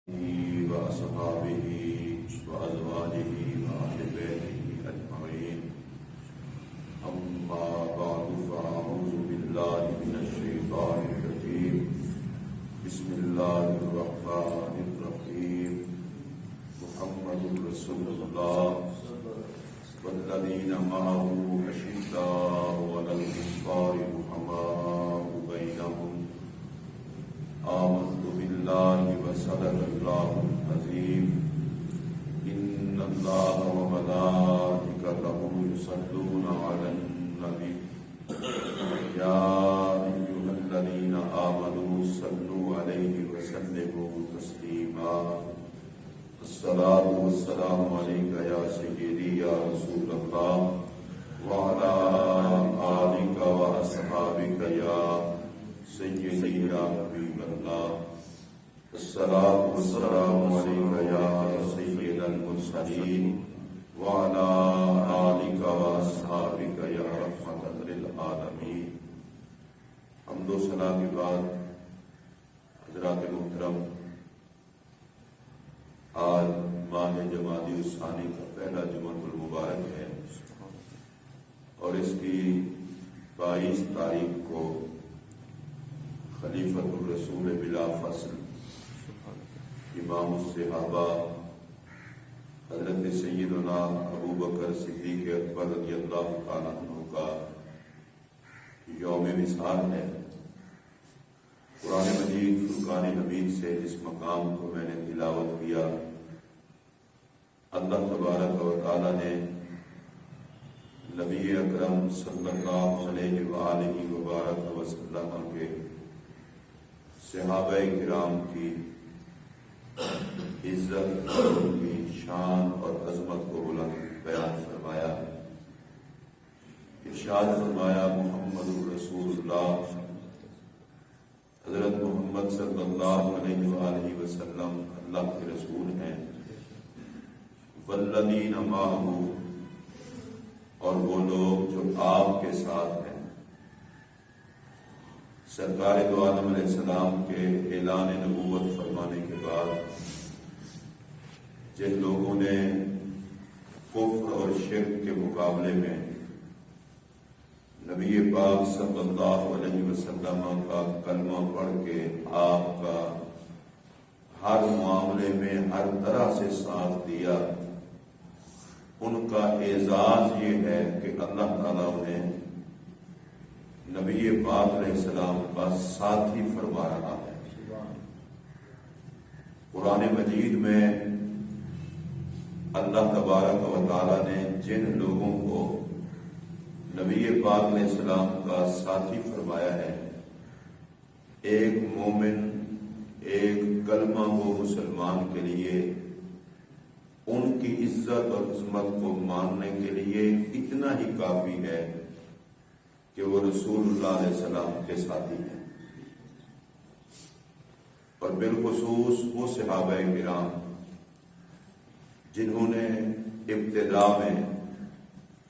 وأصحابه وأزواجه وأهل بيته أجمعين. أما بعد فأعوذ بالله من الشيطان الرجيم. بسم الله الرحمن الرحيم. محمد رسول الله والذين معه أشداء على الكفار رحماء بينهم. آمنت بالله وصدق الله العظيم. إن الله وملائكته يصلون على النبي يا أيها الذين آمنوا صلوا عليه وسلموا تسليما. الصلاة والسلام عليك يا سيدي يا رسول الله وعلى آلك وأصحابك يا سيدي يا حبيب الله. الصلاة والسلام عليك يا سيد المرسلين وعلى آلك وأصحابك يا رحمة للعالمين. حمد و ثنا کے بعد حضرات محترم، آج ماہ جمادی الثانی کا پہلا جمعۃ المبارک ہے اور اس کی 22 تاریخ کو خلیفۃ الرسول بلا فصل امام الصحابہ حضرت سیدنا ابو بکر صدیق اکبر رضی اللہ تعالیٰ عنہ کا یوم وصال ہے۔ قرآن مجید فرقان حمید سے جس مقام کو میں نے تلاوت کیا، اللہ تبارک و تعالیٰ نے نبی اکرم صلی اللہ علیہ وآلہ وبارک وسلم کے صحابہ کرام کی عزت اور ان کی شان اور عظمت کو بلند بیان فرمایا۔ ارشاد فرمایا، محمد رسول اللہ، حضرت محمد صلی اللہ علیہ وآلہ وسلم اللہ کے رسول ہیں۔ والذین معہ، اور وہ لوگ جو آپ کے ساتھ ہیں۔ سرکار دو عالم علیہ السلام کے اعلان نبوت فرمانے کے بعد جن لوگوں نے کفر اور شرک کے مقابلے میں نبی پاک صلی اللہ علیہ وسلم کا کلمہ پڑھ کے آپ کا ہر معاملے میں ہر طرح سے ساتھ دیا، ان کا اعزاز یہ ہے کہ اللہ تعالیٰ انہیں نبی پاک علیہ السلام کا ساتھی فرما رہا ہے۔ قرآن مجید میں اللہ تبارک و تعالیٰ نے جن لوگوں کو نبی پاک علیہ السلام کا ساتھی فرمایا ہے، ایک مومن، ایک کلمہ گو مسلمان کے لیے ان کی عزت اور عظمت کو ماننے کے لیے اتنا ہی کافی ہے کہ وہ رسول اللہ علیہ السلام کے ساتھی ہیں، اور بالخصوص وہ صحابہ کرام جنہوں نے ابتدا میں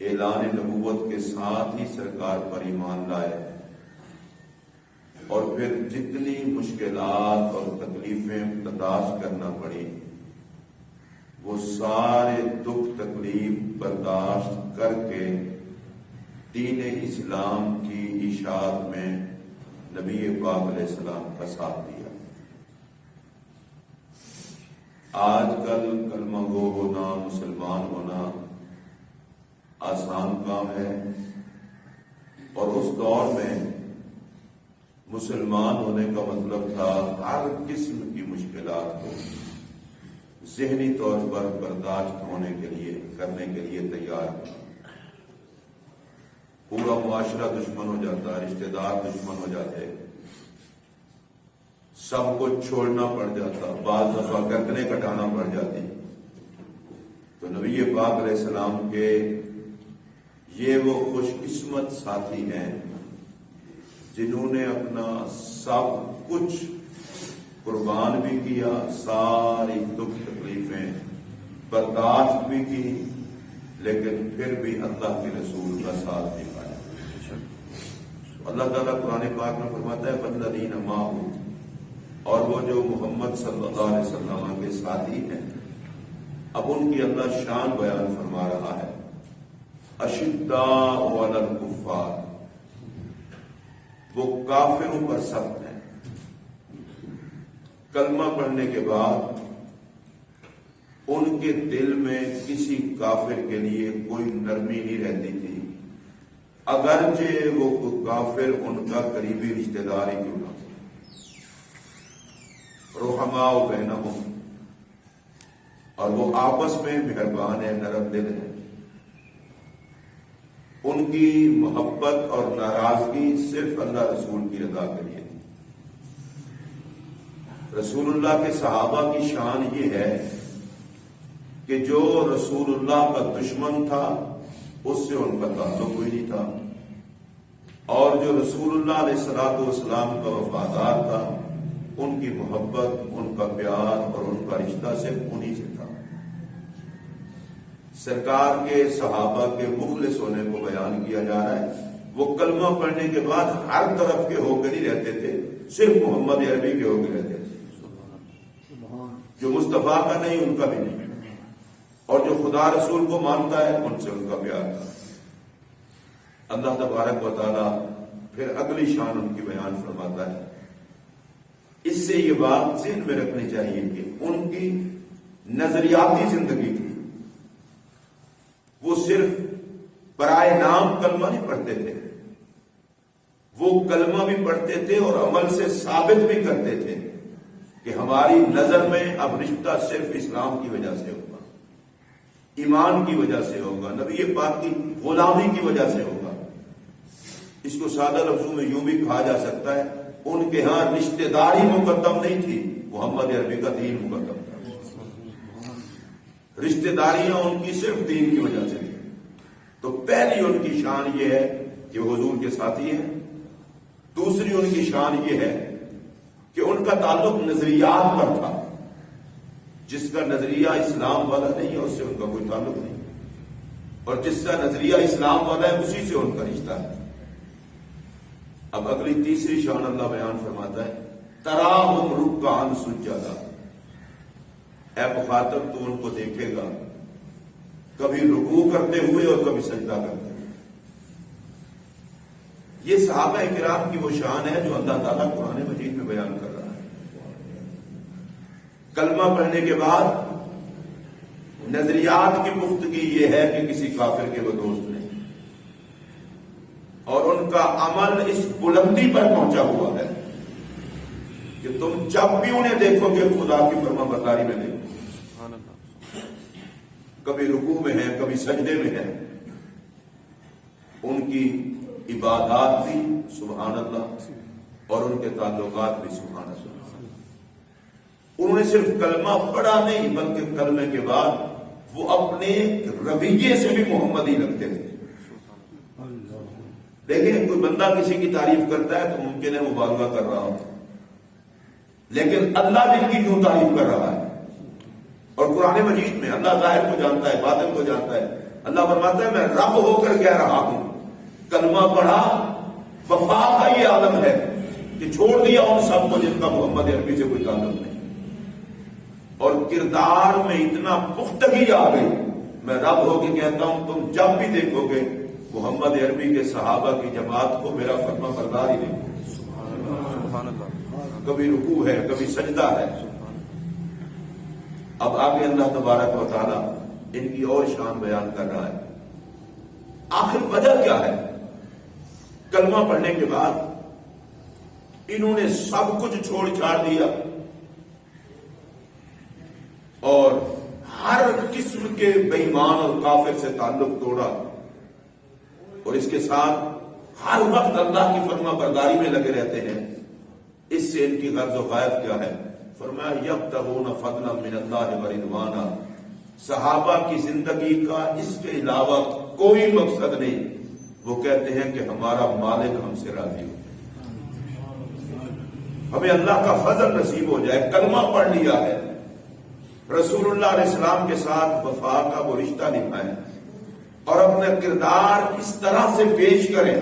اعلان نبوت کے ساتھ ہی سرکار پر ایمان لائے، اور پھر جتنی مشکلات اور تکلیفیں برداشت کرنا پڑی، وہ سارے دکھ تکلیف برداشت کر کے دین اسلام کی اشاعت میں نبی پاک علیہ السلام کا ساتھ دیا۔ آج کل کلمہ گو ہونا، مسلمان ہونا آسان کام ہے، اور اس دور میں مسلمان ہونے کا مطلب تھا ہر قسم کی مشکلات کو ذہنی طور پر برداشت کرنے کے لیے تیار۔ پورا معاشرہ دشمن ہو جاتا، رشتہ دار دشمن ہو جاتے، سب کو چھوڑنا پڑ جاتا، بعض دفعہ گردنیں کٹانا پڑ جاتی، تو نبی پاک علیہ السلام کے یہ وہ خوش قسمت ساتھی ہیں جنہوں نے اپنا سب کچھ قربان بھی کیا، ساری دکھ تکلیفیں برداشت بھی کی، لیکن پھر بھی اللہ کے رسول کا ساتھ نہیں پایا۔ اللہ تعالیٰ قرآن پاک میں فرماتا ہے والذین معہ، اور وہ جو محمد صلی اللہ علیہ وسلم ساتھی ہیں۔ اب ان کی اللہ شان بیان فرما رہا ہے، اشداء علی الکفار، وہ کافروں پر سخت ہیں۔ کلمہ پڑھنے کے بعد ان کے دل میں کسی کافر کے لیے کوئی نرمی نہیں رہتی تھی، اگرچہ وہ کافر ان کا قریبی رشتہ دار ہی کیوں نہ ہو۔ رحماء بینہم، اور وہ آپس میں مہربان ہے، نرم دل ہے۔ ان کی محبت اور ناراضگی صرف اللہ رسول کی رضا کے لیے تھی۔ رسول اللہ کے صحابہ کی شان یہ ہے کہ جو رسول اللہ کا دشمن تھا اس سے ان کا تعلق کوئی نہیں تھا، اور جو رسول اللہ علیہ الصلوۃ والسلام کا وفادار تھا ان کی محبت، ان کا پیار اور ان کا رشتہ صرف انہی سے تھا۔ سرکار کے صحابہ کے مخلص ہونے کو بیان کیا جا رہا ہے۔ وہ کلمہ پڑھنے کے بعد ہر طرف کے ہو کے نہیں رہتے تھے، صرف محمد عربی کے ہو کے رہتے تھے۔ جو مصطفیٰ کا نہیں ان کا بھی نہیں، اور جو خدا رسول کو مانتا ہے ان سے ان کا پیار تھا۔ اللہ تبارک و تعالی پھر اگلی شان ان کی بیان فرماتا ہے۔ اس سے یہ بات ذہن میں رکھنی چاہیے کہ ان کی نظریاتی زندگی تھی، وہ صرف برائے نام کلمہ نہیں پڑھتے تھے، وہ کلمہ بھی پڑھتے تھے اور عمل سے ثابت بھی کرتے تھے کہ ہماری نظر میں اب رشتہ صرف اسلام کی وجہ سے ہوگا، ایمان کی وجہ سے ہوگا، نبی پاک کی غلامی کی وجہ سے ہوگا۔ اس کو سادہ لفظوں میں یوں بھی کہا جا سکتا ہے، ان کے ہاں رشتہ داری مقدم نہیں تھی، محمد عربی کا دین مقدم تھا۔ رشتہ داریاں ان کی صرف دین کی وجہ سے تھی۔ تو پہلی ان کی شان یہ ہے کہ وہ حضور کے ساتھی ہیں۔ دوسری ان کی شان یہ ہے کہ ان کا تعلق نظریات پر تھا۔ جس کا نظریہ اسلام والا نہیں ہے اس سے ان کا کوئی تعلق نہیں، اور جس کا نظریہ اسلام والا ہے اسی سے ان کا رشتہ ہے۔ اب اگلی تیسری شان اللہ بیان فرماتا ہے، تراہم رکعا سجدا، اے مخاطب تو ان کو دیکھے گا کبھی رکوع کرتے ہوئے اور کبھی سجدہ کرتے ہوئے۔ یہ صحابہ کرام کی وہ شان ہے جو اللہ تعالیٰ قرآن مجید میں بیان کر رہا ہے۔ کلمہ پڑھنے کے بعد نظریات کی پختگی یہ ہے کہ کسی کافر کے وہ دوست نہیں، اور ان کا عمل اس بلندی پر پہنچا ہوا ہے کہ تم جب بھی انہیں دیکھو گے خدا کی فرما برداری میں دیکھو، کبھی رکوع میں ہے کبھی سجدے میں ہے۔ ان کی عبادات بھی سبحان اللہ اور ان کے تعلقات بھی سبحان اللہ۔ انہوں نے صرف کلمہ پڑھا نہیں بلکہ کلمے کے بعد وہ اپنے رویے سے بھی محمدی رکھتے تھے۔ دیکھیں کوئی بندہ کسی کی تعریف کرتا ہے تو ممکن ہے مبالغہ کر رہا ہو، لیکن اللہ جن کی کیوں تعریف کر رہا ہے؟ اور قرآن مجید میں اللہ ظاہر کو جانتا ہے، باطن کو جانتا ہے۔ اللہ فرماتا ہے میں رب ہو کر کہہ رہا ہوں، کلمہ پڑھا، وفا کا یہ عالم ہے کہ چھوڑ دیا ان سب کو جن کا محمد عربی سے کوئی تعلق نہیں، اور کردار میں اتنا پختگی آ گئی، میں رب ہو کے کہتا ہوں تم جب بھی دیکھو گے محمد عربی کے صحابہ کی جماعت کو میرا فرما بردار ہی دیکھو، کبھی رکوع ہے کبھی سجدہ ہے۔ اب آگے اللہ تبارک و تعالی ان کی اور شان بیان کر رہا ہے۔ آخر وجہ کیا ہے؟ کلمہ پڑھنے کے بعد انہوں نے سب کچھ چھوڑ چھاڑ دیا اور ہر قسم کے بے ایمان اور کافر سے تعلق توڑا، اور اس کے ساتھ ہر وقت اللہ کی فرما برداری میں لگے رہتے ہیں۔ اس سے ان کی غرض و غایت کیا ہے؟ فرمایا یبتغون فضلا من اللہ ورضوانا، صحابہ کی زندگی کا اس کے علاوہ کوئی مقصد نہیں، وہ کہتے ہیں کہ ہمارا مالک ہم سے راضی ہو، ہمیں اللہ کا فضل نصیب ہو جائے، کلمہ پڑھ لیا ہے، رسول اللہ علیہ السلام کے ساتھ وفا کا وہ رشتہ نبھائیں اور اپنا کردار اس طرح سے پیش کریں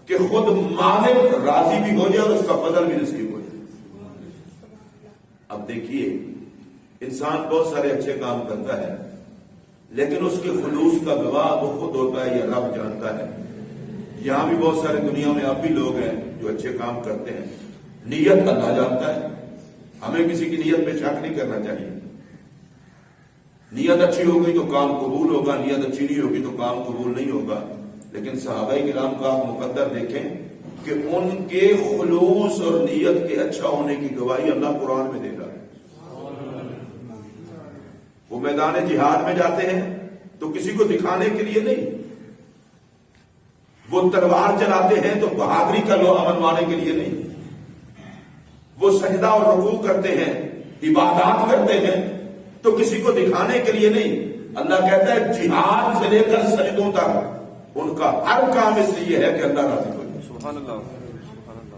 کہ خود مالک راضی بھی ہو جائے اور اس کا فضل بھی نصیب ہو جائے۔ اب دیکھیے انسان بہت سارے اچھے کام کرتا ہے لیکن اس کے خلوص کا گواہ وہ خود ہوتا ہے یا رب جانتا ہے. یہاں بھی بہت سارے دنیا میں اب بھی لوگ ہیں جو اچھے کام کرتے ہیں، نیت اللہ جانتا ہے. ہمیں کسی کی نیت پہ شک نہیں کرنا چاہیے. نیت اچھی ہوگی تو کام قبول ہوگا، نیت اچھی نہیں ہوگی تو کام قبول نہیں ہوگا. لیکن صحابہ کرام کا آپ مقدر دیکھیں کہ ان کے خلوص اور نیت کے اچھا ہونے کی گواہی اللہ قرآن میں دے رہا ہے. وہ میدان جہاد میں جاتے ہیں تو کسی کو دکھانے کے لیے نہیں، وہ تلوار چلاتے ہیں تو بہادری کا لوہا منوانے کے لیے نہیں، وہ سجدہ اور رکوع کرتے ہیں، عبادات کرتے ہیں تو کسی کو دکھانے کے لیے نہیں. اللہ کہتا ہے جہاد سے لے کر سجدوں تک ان کا ہر کام اس لیے ہے کہ اللہ راضی ہو جائے. سبحان اللہ.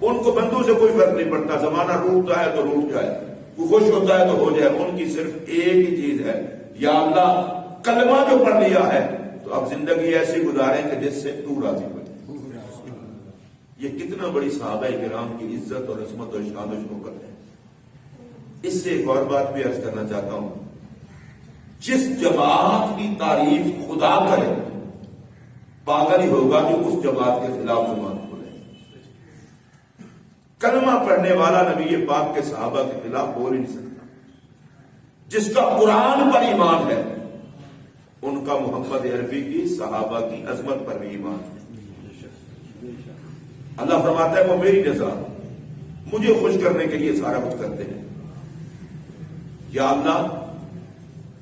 ان کو بندوں سے کوئی فرق نہیں پڑتا، زمانہ روٹتا ہے تو روٹ جائے، وہ خوش ہوتا ہے تو ہو جائے. ان کی صرف ایک ہی چیز ہے، یا اللہ کلمہ جو پڑھ لیا ہے تو اب زندگی ایسی گزاریں کہ جس سے تو راضی ہو جائے. یہ کتنا بڑی صحابہ کرام کی عزت اور عظمت اور شان و شوکت ہے. اس سے ایک اور بات بھی عرض کرنا چاہتا ہوں، جس جماعت کی تعریف خدا کرے پاگل ہی ہوگا جو اس جماعت کے خلاف زبان کھولے. کلمہ پڑھنے والا نبی پاک کے صحابہ کے خلاف بول ہی نہیں سکتا. جس کا قرآن پر ایمان ہے ان کا محمد عربی کی صحابہ کی عظمت پر بھی ایمان ہے. اللہ فرماتا ہے وہ میری رضا، مجھے خوش کرنے کے لیے سارا کچھ کرتے ہیں. یا اللہ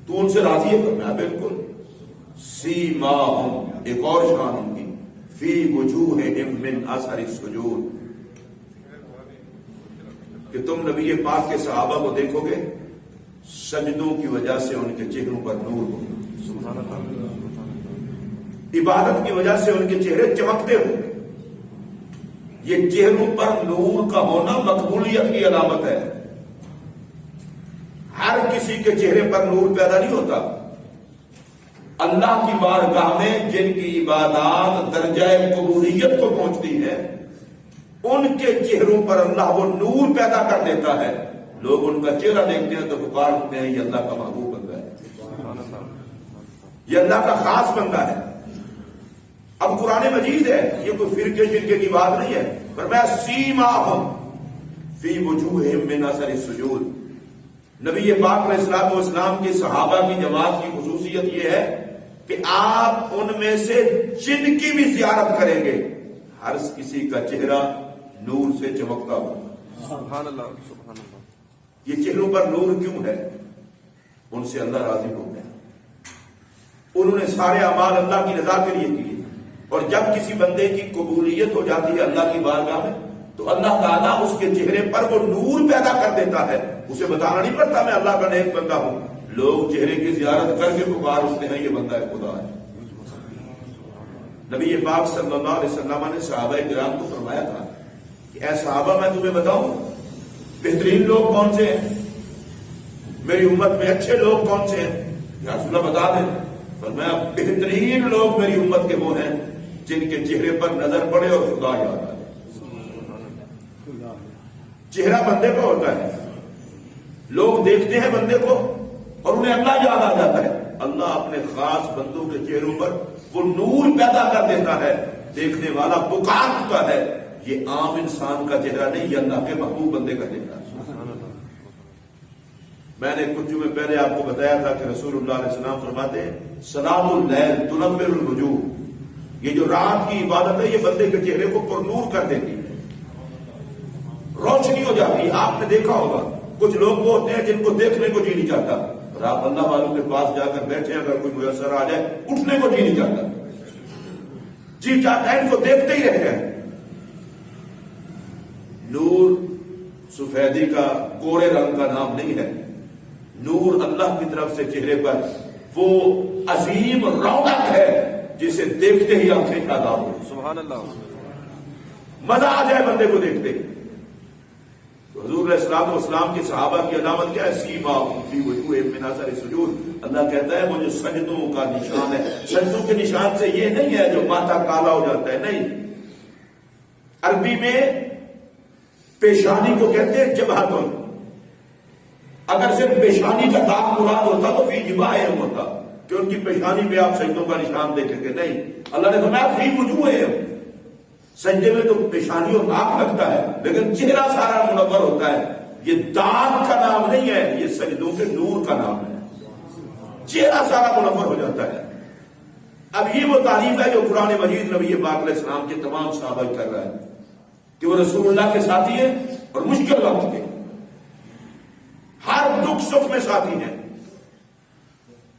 تو ان سے راضی ہے؟ فرمایا بالکل. سیماہم، ایک اور شان ان کی، فی وجوہہم من اثر السجود، کہ تم نبی پاک کے صحابہ کو دیکھو گے سجدوں کی وجہ سے ان کے چہروں پر نور ہوگا، عبادت کی وجہ سے ان کے چہرے چمکتے ہوں گے. یہ چہروں پر نور کا ہونا مقبولیت کی علامت ہے. ہر کسی کے چہرے پر نور پیدا نہیں ہوتا. اللہ کی بارگاہ میں جن کی عبادات درجہ قبولیت کو پہنچتی ہے ان کے چہروں پر اللہ وہ نور پیدا کر دیتا ہے. لوگ ان کا چہرہ دیکھتے ہیں تو پکار اٹھتے ہیں یہ اللہ کا محبوب بندہ ہے، یہ اللہ کا خاص بندہ ہے. اب قرآن مجید ہے، یہ کوئی فرقے شرکے کی بات نہیں ہے. فرمایا سیماہم فی وجوہہم من اثر السجود. نبی پاک علیہ الصلوۃ والسلام کی صحابہ کی جماعت کی خصوصیت یہ ہے کہ آپ ان میں سے جن کی بھی زیارت کریں گے ہر کسی کا چہرہ نور سے چمکتا ہوگا. سبحان اللہ سبحان اللہ. یہ چہروں پر نور کیوں ہے؟ ان سے اللہ راضی ہو گیا. انہوں نے سارے اعمال اللہ کی رضا کے لیے کیے، اور جب کسی بندے کی قبولیت ہو جاتی ہے اللہ کی بارگاہ میں تو اللہ تعالیٰ اس کے چہرے پر وہ نور پیدا کر دیتا ہے. اسے بتانا نہیں پڑتا میں اللہ کا نیک بندہ ہوں. لوگ چہرے کی زیارت کر کے پکار اٹھتے ہیں یہ بندہ خدا ہے. نبی پاک صلی اللہ علیہ وسلم نے صحابہ کرام کو فرمایا تھا کہ اے صحابہ میں تمہیں بتاؤں بہترین لوگ کون سے ہیں، میری امت میں اچھے لوگ کون سے ہیں؟ یا رسول اللہ بتا دیں. فرمایا بہترین لوگ میری امت کے وہ ہیں جن کے چہرے پر نظر پڑے اور خدا یاد آئے. چہرہ بندے کا ہوتا ہے، لوگ دیکھتے ہیں بندے کو اور انہیں اللہ یاد آ جاتا ہے. اللہ اپنے خاص بندوں کے چہروں پر وہ نور پیدا کر دیتا ہے، دیکھنے والا پکار اٹھتا ہے. یہ عام انسان کا چہرہ نہیں، یہ اللہ کے محبوب بندے کا چہرہ. میں نے کچھ میں پہلے آپ کو بتایا تھا کہ رسول اللہ علیہ السلام فرماتے ہیں صلاۃ اللیل تنور الوجوہ، یہ جو رات کی عبادت ہے یہ بندے کے چہرے کو پرنور کر دیتی ہے، روشنی ہو جاتی ہے. آپ نے دیکھا ہوگا کچھ لوگ وہ ہوتے ہیں جن کو دیکھنے کو جی نہیں چاہتا، اور آپ اللہ والوں کے پاس جا کر بیٹھے اگر کوئی میسر آ جائے اٹھنے کو جی نہیں چاہتا، جی چاہتا ہے ان کو دیکھتے ہی رہ جائے. نور سفیدی کا گورے رنگ کا نام نہیں ہے. نور اللہ کی طرف سے چہرے پر وہ عظیم رونق ہے جسے دیکھتے ہی آنکھیں شاداب ہو. سبحان اللہ. مزہ آ جائے بندے کو دیکھتے ہی. تو حضور علیہ الصلوۃ والسلام کی صحابہ کی علامت کیا ہے؟ سیماہم فی وجوہہم من اثر السجود. اللہ کہتا ہے وہ جو سجدوں کا نشان ہے، سجدوں کے نشان سے یہ نہیں ہے جو ماتھا کالا ہو جاتا ہے، نہیں. عربی میں پیشانی کو کہتے ہیں جبہتن، اگر صرف پیشانی کا داغ مراد ہوتا تو فی جباہہم ہوتا کہ ان کی پیشانی پہ آپ سجدوں کا نشان دیکھیں گے، نہیں، اللہ نے فرمایا فی وجوہہم، سجدے میں تو پیشانی اور ناک لگتا ہے لیکن چہرہ سارا منور ہوتا ہے. یہ داغ کا نام نہیں ہے، یہ سجدوں کے نور کا نام ہے، چہرہ سارا منور ہو جاتا ہے. اب یہ وہ تعریف ہے جو قرآن مجید نبی پاک علیہ السلام کے تمام صحابہ کر رہا ہے کہ وہ رسول اللہ کے ساتھی ہیں اور مشکل وقت کے ہر دکھ سکھ میں ساتھی ہیں.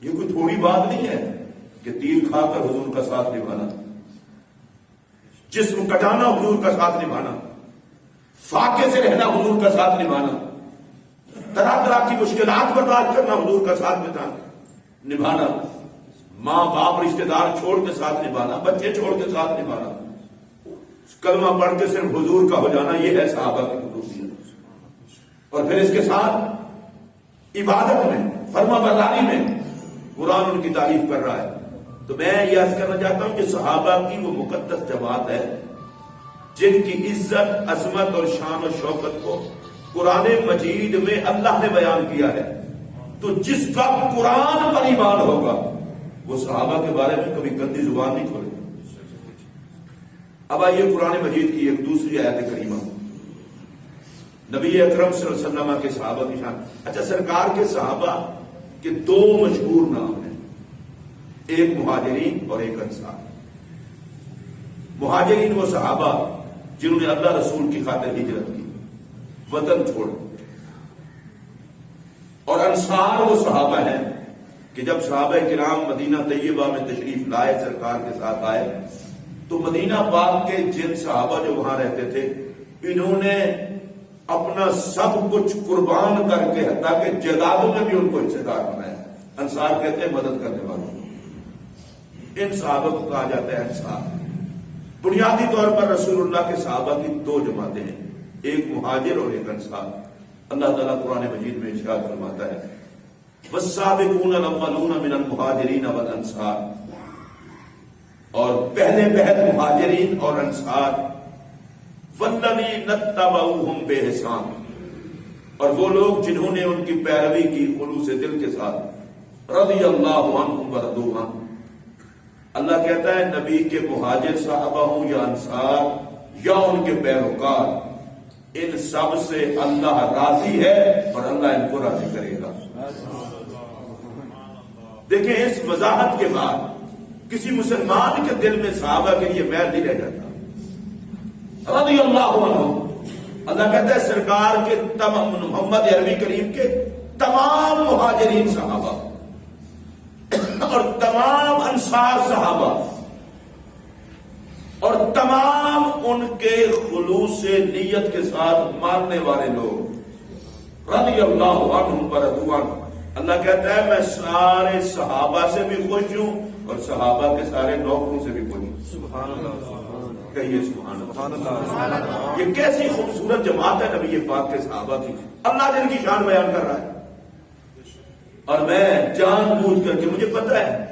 یہ کوئی تھوڑی بات نہیں ہے کہ تیر کھا کر حضور کا ساتھ نبھانا، جسم کٹانا حضور کا ساتھ نبھانا، فاقے سے رہنا حضور کا ساتھ نبھانا، طرح طرح کی مشکلات برداشت کرنا حضور کا ساتھ نبھانا، ماں باپ رشتہ دار چھوڑ کے ساتھ نبھانا، بچے چھوڑ کے ساتھ نبھانا، کلمہ پڑھ کے صرف حضور کا ہو جانا، یہ ہے صحابہ کی خصوصیت. اور پھر اس کے ساتھ عبادت میں، فرما برداری میں قرآن ان کی تعریف کر رہا ہے. تو میں یہ عرض کرنا چاہتا ہوں کہ صحابہ کی وہ مقدس جماعت ہے جن کی عزت، عظمت اور شان و شوکت کو قرآن مجید میں اللہ نے بیان کیا ہے. تو جس کا قرآن پر ایمان ہوگا وہ صحابہ کے بارے میں کبھی گندی زبان نہیں کھولے. اب آئیے قرآن مجید کی ایک دوسری آیت کریمہ، نبی اکرم صلی اللہ علیہ وسلم کے صحابہ کی شان. اچھا، سرکار کے صحابہ کے دو مشہور نام ہیں، ایک مہاجرین اور ایک انصار. مہاجرین وہ صحابہ جنہوں نے اللہ رسول کی خاطر ہجرت کی، وطن چھوڑ. اور انصار وہ صحابہ ہیں کہ جب صحابہ کرام مدینہ طیبہ میں تشریف لائے، سرکار کے ساتھ آئے، تو مدینہ پاک کے جن صحابہ جو وہاں رہتے تھے انہوں نے اپنا سب کچھ قربان کر کے حتیٰ کہ جائیدادوں میں بھی ان کو حصے دار بنایا. انصار کہتے ہیں مدد کرنے والوں. ان صحابہ کو کہا جاتا ہے انصار. بنیادی طور پر رسول اللہ کے صحابہ کی دو جماعتیں ہیں، ایک مہاجر اور ایک انصار. اللہ تعالیٰ قرآن مجید میں ارشاد فرماتا ہے والسابقون الاولون من المہاجرین والانصار، اور پہلے مہاجرین اور انصار، والذین اتبعوہم بإحسان، اور وہ لوگ جنہوں نے ان کی پیروی کی خلوص دل کے ساتھ، رضی اللہ عنہم ورضوا عنہ. اللہ کہتا ہے نبی کے مہاجر صحابہ ہوں یا انصار یا ان کے پیروکار، ان سب سے اللہ راضی ہے اور اللہ ان کو راضی کرے گا. دیکھیں، اس وضاحت کے بعد کسی مسلمان کے دل میں صحابہ کے لیے میل نہیں رہ جاتا. رضی اللہ عنہ، اللہ کہتا ہے سرکار کے تمام، محمد عربی کریم کے تمام مہاجرین صحابہ اور تمام انصار صحابہ اور تمام ان کے خلوص نیت کے ساتھ ماننے والے لوگ، رضی اللہ عنہم ورضوا عنہ. اللہ کہتا ہے میں سارے صحابہ سے بھی خوش ہوں اور صحابہ کے سارے نوکروں سے بھی خوش ہوں. سبحان اللہ، کہیے سبحان اللہ. یہ کیسی خوبصورت جماعت ہے نبی پاک کے صحابہ کی. اللہ جن کی شان بیان کر رہا ہے. اور میں جان بوجھ کر کے، مجھے پتا ہے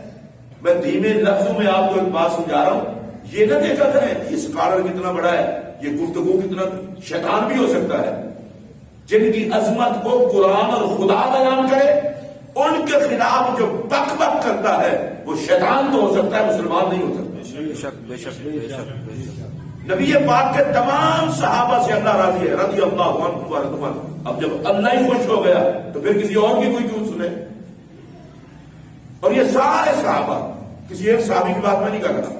میں دھیمے لفظوں میں آپ کو ایک بات سمجھا رہا ہوں، یہ نہ دیکھا کریں یہ اسکالر کتنا بڑا ہے، یہ گفتگو کتنا شیطان بھی ہو سکتا ہے. جن کی عظمت کو قرآن اور خدا بیان کرے ان کے خلاف جو بک بک کرتا ہے وہ شیطان تو ہو سکتا ہے، مسلمان نہیں ہو سکتا. بے شک نبی پاک کے تمام صحابہ سے اللہ راضی ہے، رضی اللہ عنہ ورضوا عنہ. اب جب اللہ ہی خوش ہو گیا تو پھر کسی اور کی کوئی کیوں سنے. اور یہ سارے صحابہ، کسی ایک صحابی کی بات میں نہیں کر رہا،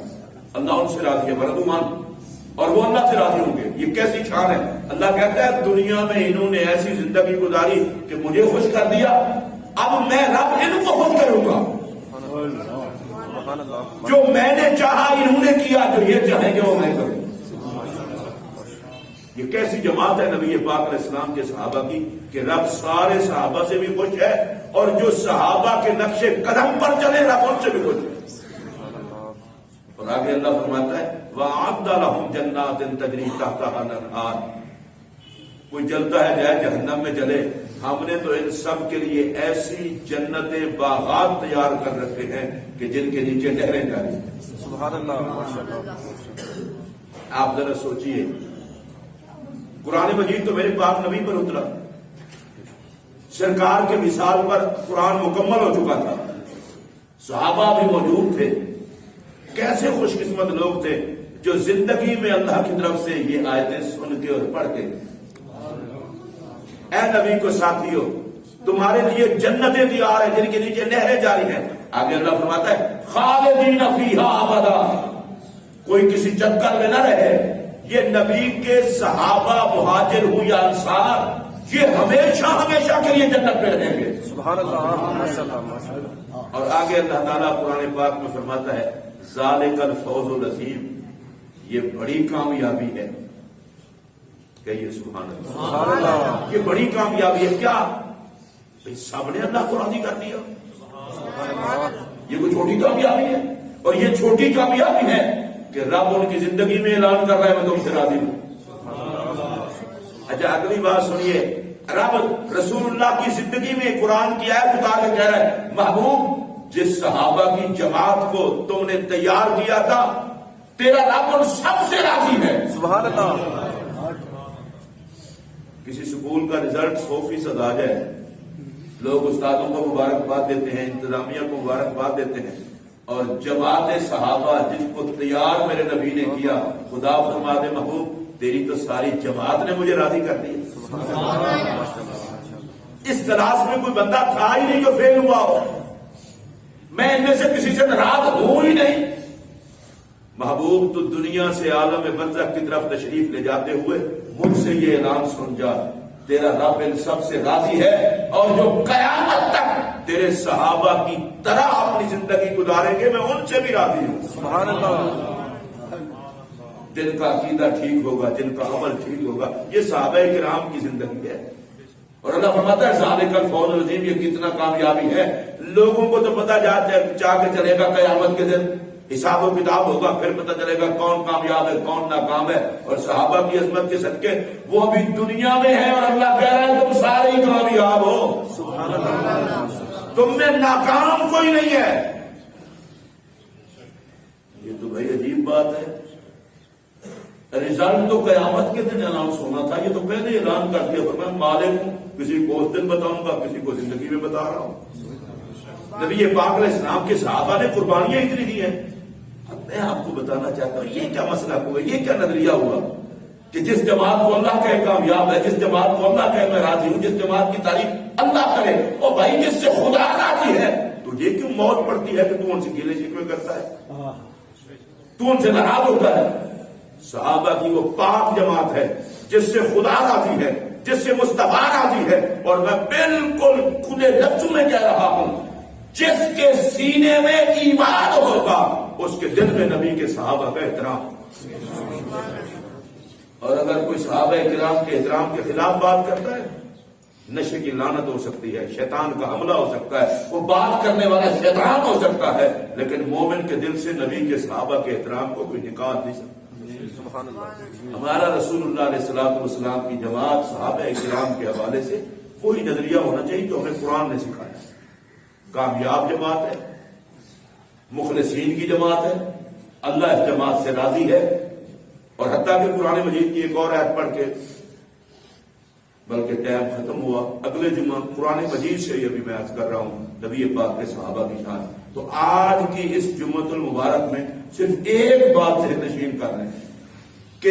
اللہ ان سے راضی ہے، ورضوا عنہ، اور وہ اللہ سے راضی ہوں گے. یہ کیسی شان ہے. اللہ کہتا ہے دنیا میں انہوں نے ایسی زندگی گزاری کہ مجھے خوش کر دیا، اب میں رب ان کو خوش کروں گا. جو میں نے چاہا انہوں نے کیا، جو یہ چاہیں گے وہ میں کروں. یہ کیسی جماعت ہے نبی پاک علیہ السلام کے صحابہ کی کہ رب سارے صحابہ سے بھی خوش ہے اور جو صحابہ کے نقش قدم پر چلے رب ان سے بھی خوش ہے. اور آگے اللہ فرماتا ہے وَأَعَدَّ لَهُمْ جَنَّاتٍ تَجْرِي تَحْتَهَا الْأَنْهَارُ. کوئی جلتا ہے جائے جہنم میں جلے، ہم نے تو ان سب کے لیے ایسی جنتیں، باغات تیار کر رکھے ہیں کہ جن کے نیچے نہریں جاری ہیں. سبحان اللہ. آپ ذرا سوچئے، قرآن مجید تو میرے پاک نبی پر اترا، سرکار کے وصال پر قرآن مکمل ہو چکا تھا، صحابہ بھی موجود تھے. کیسے خوش قسمت لوگ تھے جو زندگی میں اللہ کی طرف سے یہ آیتیں سن کے اور پڑھ کے. اے نبی کو ساتھیو، تمہارے لیے جنتیں تیار ہیں جن کے نیچے نہریں جاری ہیں. آگے اللہ فرماتا ہے خالدین فیہا ابدا، کوئی کسی چکر میں نہ رہے. یہ نبی کے صحابہ مہاجر ہوں یا انصار، یہ ہمیشہ ہمیشہ کے لیے جنت میں رہیں گے. سبحان اللہ، ماشاءاللہ ماشاءاللہ. اور آگے اللہ تعالیٰ قرآن پاک میں فرماتا ہے ذالک الفوز العظیم، یہ بڑی کامیابی ہے. کہیے سبحان اللہ. یہ بڑی کامیابی ہے. کیا سب نے اللہ کو راضی کر دیا؟ یہ کوئی چھوٹی کامیابی ہے؟ اور یہ چھوٹی کامیابی ہے کہ رب ان کی زندگی میں اعلان کر رہا ہے میں تم سے راضی ہوں. اچھا اگلی بات سنیے، رب رسول اللہ کی زندگی میں قرآن کی آیت اتار کے کہہ رہا ہے محبوب، جس صحابہ کی جماعت کو تم نے تیار کیا تھا تیرا رب ان سب سے راضی ہے. سبحان اللہ. کسی سکول کا رزلٹ 100% آ جائے، لوگ استادوں کو مبارکباد دیتے ہیں، انتظامیہ کو مبارکباد دیتے ہیں، اور جماعت صحابہ جس کو تیار میرے نبی نے کیا، خدا فرما دے محبوب تیری تو ساری جماعت نے مجھے راضی کر دی. اس کلاس میں کوئی بندہ تھا ہی نہیں جو فیل ہوا ہو. میں ان میں سے کسی سے ناراض ہوں ہی نہیں. محبوب تو دنیا سے عالم برزخ کی طرف تشریف لے جاتے ہوئے مجھ سے یہ اعلان سن جا، تیرا رب ان سب سے راضی ہے، اور جو قیامت تک تیرے صحابہ کی طرح اپنی زندگی گزاریں گے میں ان سے بھی راضی ہوں. سبحان اللہ. جن کا عقیدہ ٹھیک ہوگا، جن کا عمل ٹھیک ہوگا، یہ صحابہ کرام کی زندگی ہے. اور اللہ فرماتا ہے ذالک الفوز العظیم، یہ کتنا کامیابی ہے. لوگوں کو تو پتہ جا کے چلے گا قیامت کے دن حساب و کتاب ہوگا، پھر پتہ چلے گا کون کامیاب ہے کون ناکام ہے. اور صحابہ کی عظمت کے صدقے وہ ابھی دنیا میں ہے، اور اللہ کہہ رہا ہے تم سارے ہی کامیاب ہو. سبحان اللہ. تم میں ناکام کوئی نہیں ہے. یہ تو بھائی عجیب بات ہے. رزلٹ تو قیامت کے دن اناؤنس ہونا تھا، یہ تو پہلے اعلان کر دیا. میں مالک ہوں، کسی کو اس دن بتاؤں گا، کسی کو زندگی میں بتا رہا ہوں. نبی پاک علیہ السلام کے صحابہ نے قربانیاں اتنی دی ہیں. میں آپ کو بتانا چاہتا ہوں یہ کیا مسئلہ ہوا، یہ کیا نظریہ ہوا کہ جس جماعت کو اللہ کہے کامیاب ہے، جس جماعت کو اللہ کہے میں راضی ہوں، جس جماعت کی تعریف اللہ کرے، اور بھائی جس سے خدا راضی ہے تجھے کیوں موت پڑتی ہے کہ تو ان سے گیلے شکوے کرتا ہے، تو ان سے ناراض ہوتا ہے. صحابہ کی وہ پاک جماعت ہے جس سے خدا راضی ہے، جس سے مصطفیٰ راضی ہے. اور میں بالکل کھلے لفظوں میں کہہ رہا ہوں جس کے سینے میں ایمان ہوگا اس کے دل میں نبی کے صحابہ کا احترام. اور اگر کوئی صحابہ کرام کے احترام کے خلاف بات کرتا ہے، نشے کی لعنت ہو سکتی ہے، شیطان کا حملہ ہو سکتا ہے، وہ بات کرنے والا شیطان ہو سکتا ہے، لیکن مومن کے دل سے نبی کے صحابہ کے احترام کو کوئی نکال نہیں سکتا. ہمارا رسول اللہ علیہ الصلوۃ والسلام کی جماعت صحابہ کرام کے حوالے سے وہی نظریہ ہونا چاہیے جو ہمیں قرآن نے سکھایا. کامیاب جماعت ہے، مخلصین کی جماعت ہے، اللہ اس جماعت سے راضی ہے. اور حتیٰ کہ قرآن مجید کی ایک اور آیت پڑھ کے، بلکہ ٹائم ختم ہوا، اگلے جمعہ قرآن مجید سے یہ بھی میں عرض کر رہا ہوں نبی پاک کے صحابہ کی شان. تو آج کی اس جمعۃ المبارک میں صرف ایک بات ذہن نشین کر رہے ہیں کہ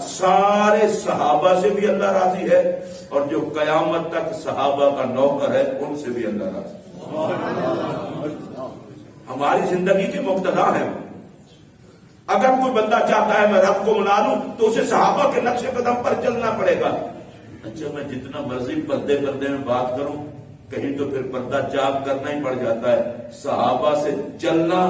سارے صحابہ سے بھی اللہ راضی ہے، اور جو قیامت تک صحابہ کا نوکر ہے ان سے بھی اللہ راضی ہے. ہماری زندگی کے مقتدا ہیں. اگر کوئی بندہ چاہتا ہے میں رب کو منا لوں تو اسے صحابہ کے نقش قدم پر چلنا پڑے گا. اچھا میں جتنا مرضی پردے میں بات کروں، کہیں تو پھر پردہ چاک کرنا ہی پڑ جاتا ہے. صحابہ سے چلنا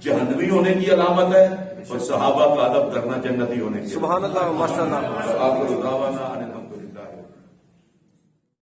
جہنمی ہونے کی علامت ہے، اور صحابہ کا ادب کرنا جنتی ہونے کی. سبحان اللہ، ماشاء اللہ. آپ کو